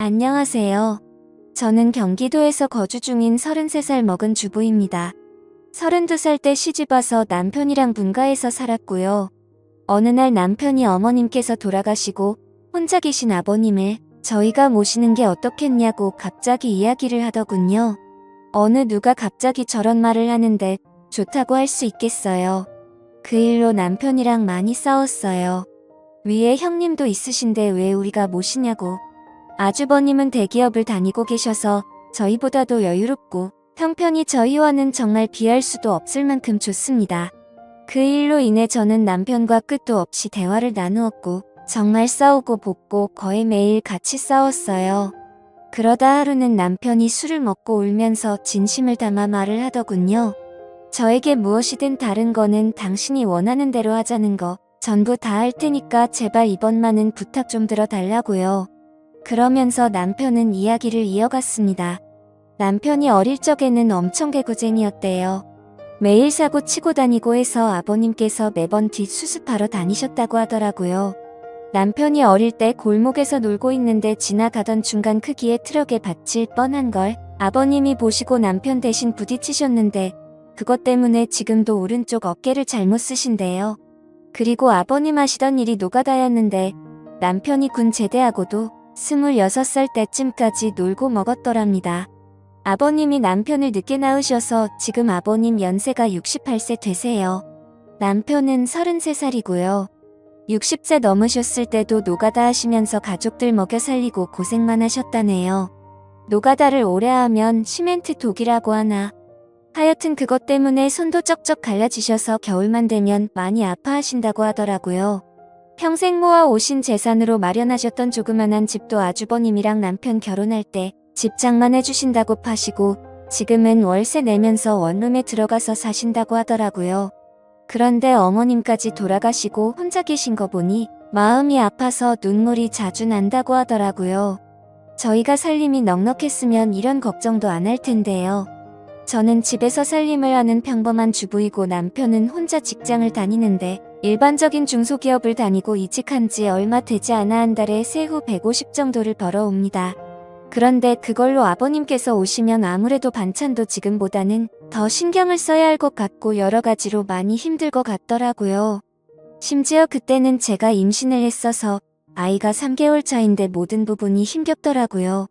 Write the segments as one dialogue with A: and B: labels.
A: 안녕하세요. 저는 경기도에서 거주 중인 33살 먹은 주부입니다. 32살 때 시집와서 남편이랑 분가해서 살았고요. 어느 날 남편이 어머님께서 돌아가시고 혼자 계신 아버님을 저희가 모시는 게 어떻겠냐고 갑자기 이야기를 하더군요. 어느 누가 갑자기 저런 말을 하는데 좋다고 할 수 있겠어요. 그 일로 남편이랑 많이 싸웠어요. 위에 형님도 있으신데 왜 우리가 모시냐고. 아주버님은 대기업을 다니고 계셔서 저희보다도 여유롭고 형편이 저희와는 정말 비할 수도 없을 만큼 좋습니다. 그 일로 인해 저는 남편과 끝도 없이 대화를 나누었고 정말 싸우고 볶고 거의 매일 같이 싸웠어요. 그러다 하루는 남편이 술을 먹고 울면서 진심을 담아 말을 하더군요. 저에게 무엇이든 다른 거는 당신이 원하는 대로 하자는 거 전부 다 할 테니까 제발 이번만은 부탁 좀 들어달라고요. 그러면서 남편은 이야기를 이어갔습니다. 남편이 어릴 적에는 엄청 개구쟁이였대요. 매일 사고 치고 다니고 해서 아버님께서 매번 뒷수습하러 다니셨다고 하더라고요. 남편이 어릴 때 골목에서 놀고 있는데 지나가던 중간 크기의 트럭에 받칠 뻔한 걸 아버님이 보시고 남편 대신 부딪히셨는데 그것 때문에 지금도 오른쪽 어깨를 잘못 쓰신대요. 그리고 아버님 하시던 일이 노가다였는데 남편이 군 제대하고도 26살 때쯤까지 놀고 먹었더랍니다. 아버님이 남편을 늦게 낳으셔서 지금 아버님 연세가 68세 되세요. 남편은 33살이고요. 60세 넘으셨을 때도 노가다 하시면서 가족들 먹여 살리고 고생만 하셨다네요. 노가다를 오래 하면 시멘트 독이라고 하나. 하여튼 그것 때문에 손도 쩍쩍 갈라지셔서 겨울만 되면 많이 아파하신다고 하더라고요. 평생 모아 오신 재산으로 마련하셨던 조그만한 집도 아주버님이랑 남편 결혼할 때 집 장만해 주신다고 파시고 지금은 월세 내면서 원룸에 들어가서 사신다고 하더라고요. 그런데 어머님까지 돌아가시고 혼자 계신 거 보니 마음이 아파서 눈물이 자주 난다고 하더라고요. 저희가 살림이 넉넉했으면 이런 걱정도 안 할 텐데요. 저는 집에서 살림을 하는 평범한 주부이고 남편은 혼자 직장을 다니는데 일반적인 중소기업을 다니고 이직한 지 얼마 되지 않아 한 달에 세후 150 정도를 벌어옵니다. 그런데 그걸로 아버님께서 오시면 아무래도 반찬도 지금보다는 더 신경을 써야 할 것 같고 여러 가지로 많이 힘들 것 같더라고요. 심지어 그때는 제가 임신을 했어서 아이가 3개월 차인데 모든 부분이 힘겹더라고요.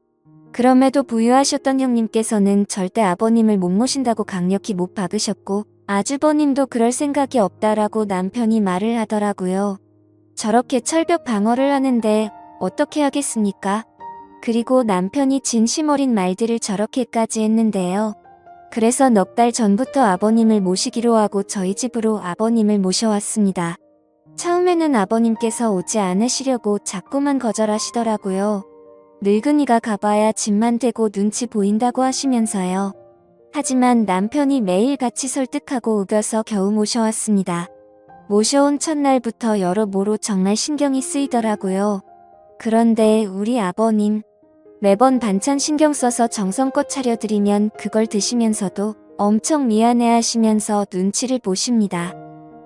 A: 그럼에도 부유하셨던 형님께서는 절대 아버님을 못 모신다고 강력히 못 박으셨고 아주버님도 그럴 생각이 없다라고 남편이 말을 하더라고요. 저렇게 철벽 방어를 하는데 어떻게 하겠습니까? 그리고 남편이 진심 어린 말들을 저렇게까지 했는데요. 그래서 넉 달 전부터 아버님을 모시기로 하고 저희 집으로 아버님을 모셔왔습니다. 처음에는 아버님께서 오지 않으시려고 자꾸만 거절하시더라고요. 늙은이가 가봐야 집만 되고 눈치 보인다고 하시면서요. 하지만 남편이 매일 같이 설득하고 우겨서 겨우 모셔왔습니다. 모셔온 첫날부터 여러모로 정말 신경이 쓰이더라고요. 그런데 우리 아버님, 매번 반찬 신경 써서 정성껏 차려드리면 그걸 드시면서도 엄청 미안해하시면서 눈치를 보십니다.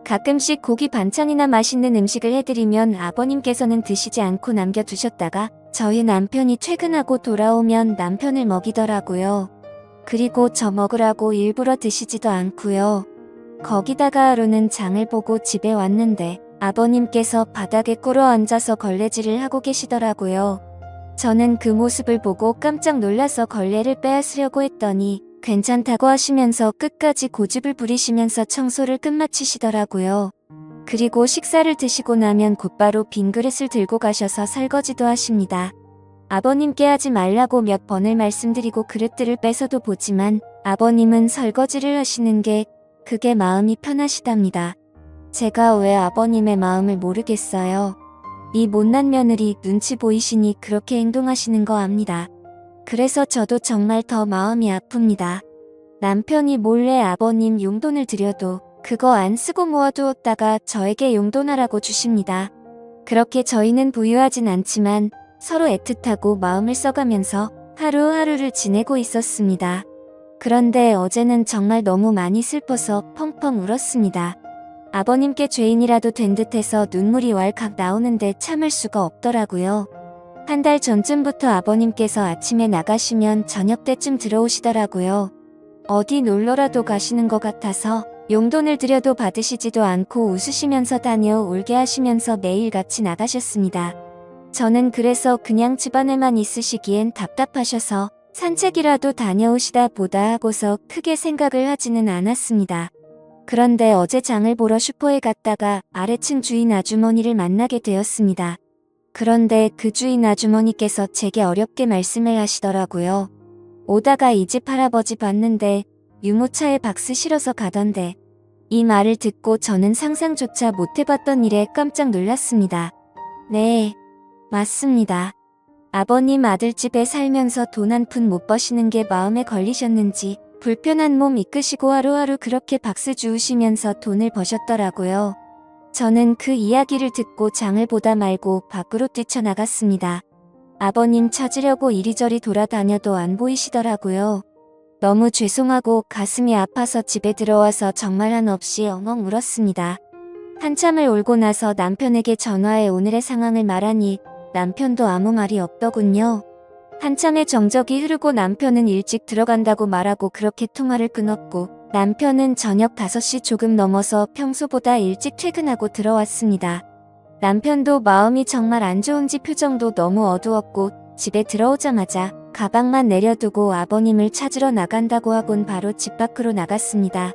A: 가끔씩 고기 반찬이나 맛있는 음식을 해드리면 아버님께서는 드시지 않고 남겨두셨다가 저희 남편이 퇴근하고 돌아오면 남편을 먹이더라고요. 그리고 저 먹으라고 일부러 드시지도 않고요. 거기다가 하루는 장을 보고 집에 왔는데 아버님께서 바닥에 꿇어 앉아서 걸레질을 하고 계시더라고요. 저는 그 모습을 보고 깜짝 놀라서 걸레를 빼앗으려고 했더니 괜찮다고 하시면서 끝까지 고집을 부리시면서 청소를 끝마치시더라고요. 그리고 식사를 드시고 나면 곧바로 빈 그릇을 들고 가셔서 설거지도 하십니다. 아버님께 하지 말라고 몇 번을 말씀드리고 그릇들을 뺏어도 보지만 아버님은 설거지를 하시는 게 그게 마음이 편하시답니다. 제가 왜 아버님의 마음을 모르겠어요. 이 못난 며느리 눈치 보이시니 그렇게 행동하시는 거 압니다. 그래서 저도 정말 더 마음이 아픕니다. 남편이 몰래 아버님 용돈을 드려도 그거 안 쓰고 모아두었다가 저에게 용돈하라고 주십니다. 그렇게 저희는 부유하진 않지만 서로 애틋하고 마음을 써가면서 하루하루를 지내고 있었습니다. 그런데 어제는 정말 너무 많이 슬퍼서 펑펑 울었습니다. 아버님께 죄인이라도 된 듯해서 눈물이 왈칵 나오는데 참을 수가 없더라고요. 한 달 전쯤부터 아버님께서 아침에 나가시면 저녁 때쯤 들어오시더라고요. 어디 놀러라도 가시는 것 같아서 용돈을 드려도 받으시지도 않고 웃으시면서 다녀올게 하시면서 매일 같이 나가셨습니다. 저는 그래서 그냥 집안에만 있으시기엔 답답하셔서 산책이라도 다녀오시다 보다 하고서 크게 생각을 하지는 않았습니다. 그런데 어제 장을 보러 슈퍼에 갔다가 아래층 주인 아주머니를 만나게 되었습니다. 그런데 그 주인 아주머니께서 제게 어렵게 말씀을 하시더라고요. 오다가 이 집 할아버지 봤는데 유모차에 박스 실어서 가던데. 이 말을 듣고 저는 상상조차 못해봤던 일에 깜짝 놀랐습니다. 네, 맞습니다. 아버님 아들집에 살면서 돈 한 푼 못 버시는 게 마음에 걸리셨는지 불편한 몸 이끄시고 하루하루 그렇게 박스 주우시면서 돈을 버셨더라고요. 저는 그 이야기를 듣고 장을 보다 말고 밖으로 뛰쳐나갔습니다. 아버님 찾으려고 이리저리 돌아다녀도 안 보이시더라고요. 너무 죄송하고 가슴이 아파서 집에 들어와서 정말 한없이 엉엉 울었습니다. 한참을 울고 나서 남편에게 전화해 오늘의 상황을 말하니 남편도 아무 말이 없더군요. 한참의 정적이 흐르고 남편은 일찍 들어간다고 말하고 그렇게 통화를 끊었고 남편은 저녁 5시 조금 넘어서 평소보다 일찍 퇴근하고 들어왔습니다. 남편도 마음이 정말 안 좋은지 표정도 너무 어두웠고 집에 들어오자마자 가방만 내려두고 아버님을 찾으러 나간다고 하곤 바로 집 밖으로 나갔습니다.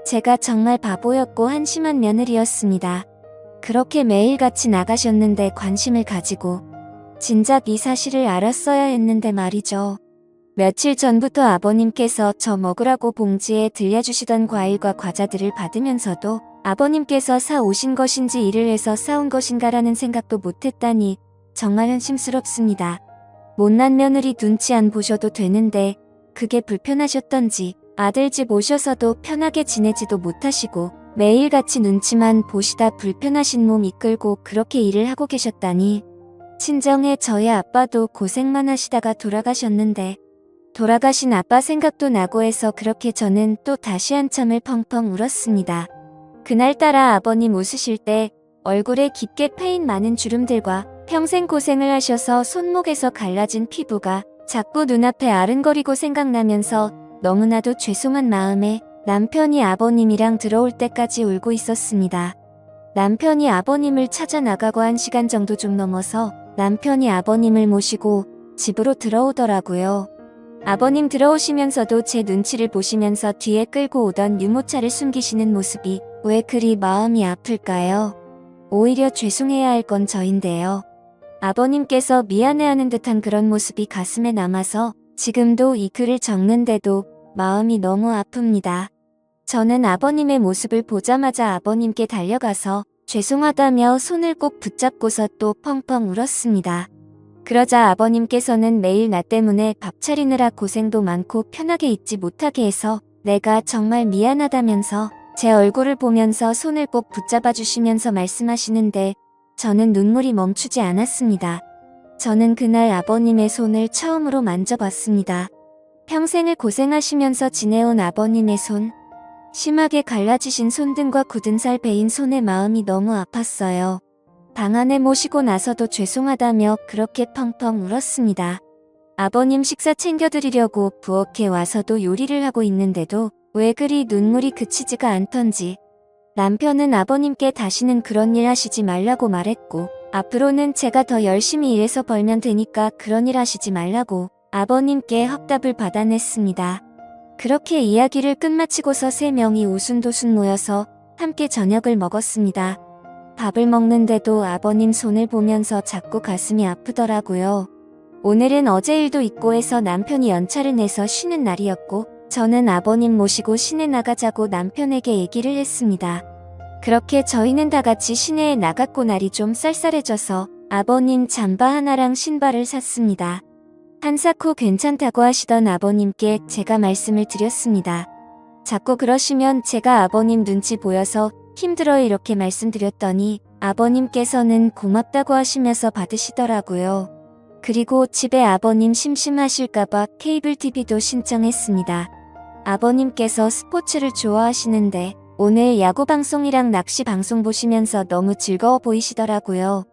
A: 제가 정말 바보였고 한심한 며느리였습니다. 그렇게 매일같이 나가셨는데 관심을 가지고 진작 이 사실을 알았어야 했는데 말이죠. 며칠 전부터 아버님께서 저 먹으라고 봉지에 들려주시던 과일과 과자들을 받으면서도 아버님께서 사 오신 것인지 일을 해서 사온 것인가라는 생각도 못했다니 정말 한심스럽습니다. 못난 며느리 눈치 안 보셔도 되는데 그게 불편하셨던지 아들 집 오셔서도 편하게 지내지도 못하시고 매일같이 눈치만 보시다 불편하신 몸 이끌고 그렇게 일을 하고 계셨다니. 친정에 저희 아빠도 고생만 하시다가 돌아가셨는데 돌아가신 아빠 생각도 나고 해서 그렇게 저는 또 다시 한참을 펑펑 울었습니다. 그날따라 아버님 웃으실 때 얼굴에 깊게 패인 많은 주름들과 평생 고생을 하셔서 손목에서 갈라진 피부가 자꾸 눈앞에 아른거리고 생각나면서 너무나도 죄송한 마음에 남편이 아버님이랑 들어올 때까지 울고 있었습니다. 남편이 아버님을 찾아 나가고 1시간 정도 좀 넘어서 남편이 아버님을 모시고 집으로 들어오더라고요. 아버님 들어오시면서도 제 눈치를 보시면서 뒤에 끌고 오던 유모차를 숨기시는 모습이 왜 그리 마음이 아플까요? 오히려 죄송해야 할 건 저인데요. 아버님께서 미안해하는 듯한 그런 모습이 가슴에 남아서 지금도 이 글을 적는데도 마음이 너무 아픕니다. 저는 아버님의 모습을 보자마자 아버님께 달려가서 죄송하다며 손을 꼭 붙잡고서 또 펑펑 울었습니다. 그러자 아버님께서는 매일 나 때문에 밥 차리느라 고생도 많고 편하게 있지 못하게 해서 내가 정말 미안하다면서 제 얼굴을 보면서 손을 꼭 붙잡아 주시면서 말씀하시는데 저는 눈물이 멈추지 않았습니다. 저는 그날 아버님의 손을 처음으로 만져봤습니다. 평생을 고생하시면서 지내온 아버님의 손, 심하게 갈라지신 손등과 굳은 살 베인 손에 마음이 너무 아팠어요. 방 안에 모시고 나서도 죄송하다며 그렇게 펑펑 울었습니다. 아버님 식사 챙겨드리려고 부엌에 와서도 요리를 하고 있는데도 왜 그리 눈물이 그치지가 않던지 남편은 아버님께 다시는 그런 일 하시지 말라고 말했고 앞으로는 제가 더 열심히 일해서 벌면 되니까 그런 일 하시지 말라고 아버님께 확답을 받아냈습니다. 그렇게 이야기를 끝마치고서 3명이 오순도순 모여서 함께 저녁을 먹었습니다. 밥을 먹는데도 아버님 손을 보면서 자꾸 가슴이 아프더라고요. 오늘은 어제 일도 있고 해서 남편이 연차를 내서 쉬는 날이었고 저는 아버님 모시고 시내 나가자고 남편에게 얘기를 했습니다. 그렇게 저희는 다 같이 시내에 나갔고 날이 좀 쌀쌀해져서 아버님 잠바 하나랑 신발을 샀습니다. 한사코 괜찮다고 하시던 아버님께 제가 말씀을 드렸습니다. 자꾸 그러시면 제가 아버님 눈치 보여서 힘들어 이렇게 말씀드렸더니 아버님께서는 고맙다고 하시면서 받으시더라고요. 그리고 집에 아버님 심심하실까봐 케이블 TV도 신청했습니다. 아버님께서 스포츠를 좋아하시는데 오늘 야구 방송이랑 낚시 방송 보시면서 너무 즐거워 보이시더라고요.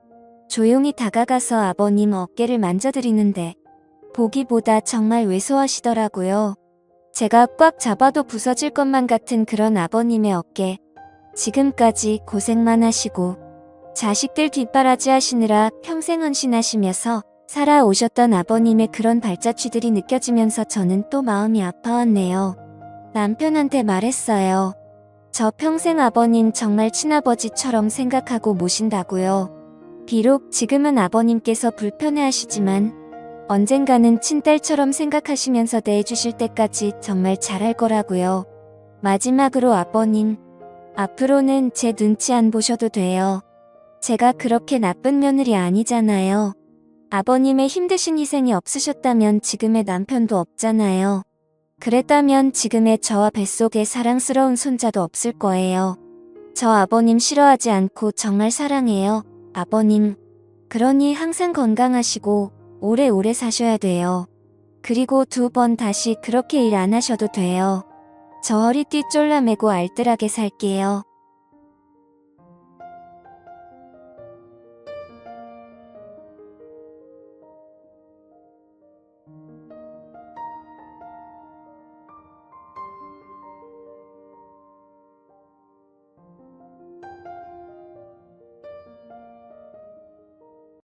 A: 조용히 다가가서 아버님 어깨를 만져드리는데 보기보다 정말 왜소하시더라고요. 제가 꽉 잡아도 부서질 것만 같은 그런 아버님의 어깨. 지금까지 고생만 하시고 자식들 뒷바라지 하시느라 평생 헌신하시면서 살아오셨던 아버님의 그런 발자취들이 느껴지면서 저는 또 마음이 아파왔네요. 남편한테 말했어요. 저 평생 아버님 정말 친아버지처럼 생각하고 모신다고요. 비록 지금은 아버님께서 불편해하시지만 언젠가는 친딸처럼 생각하시면서 대해주실 때까지 정말 잘할 거라고요. 마지막으로 아버님, 앞으로는 제 눈치 안 보셔도 돼요. 제가 그렇게 나쁜 며느리 아니잖아요. 아버님의 힘드신 희생이 없으셨다면 지금의 남편도 없잖아요. 그랬다면 지금의 저와 뱃속에 사랑스러운 손자도 없을 거예요. 저 아버님 싫어하지 않고 정말 사랑해요. 아버님. 그러니 항상 건강하시고 오래오래 사셔야 돼요. 그리고 2번 다시 그렇게 일 안 하셔도 돼요. 저 허리띠 쫄라매고 알뜰하게 살게요.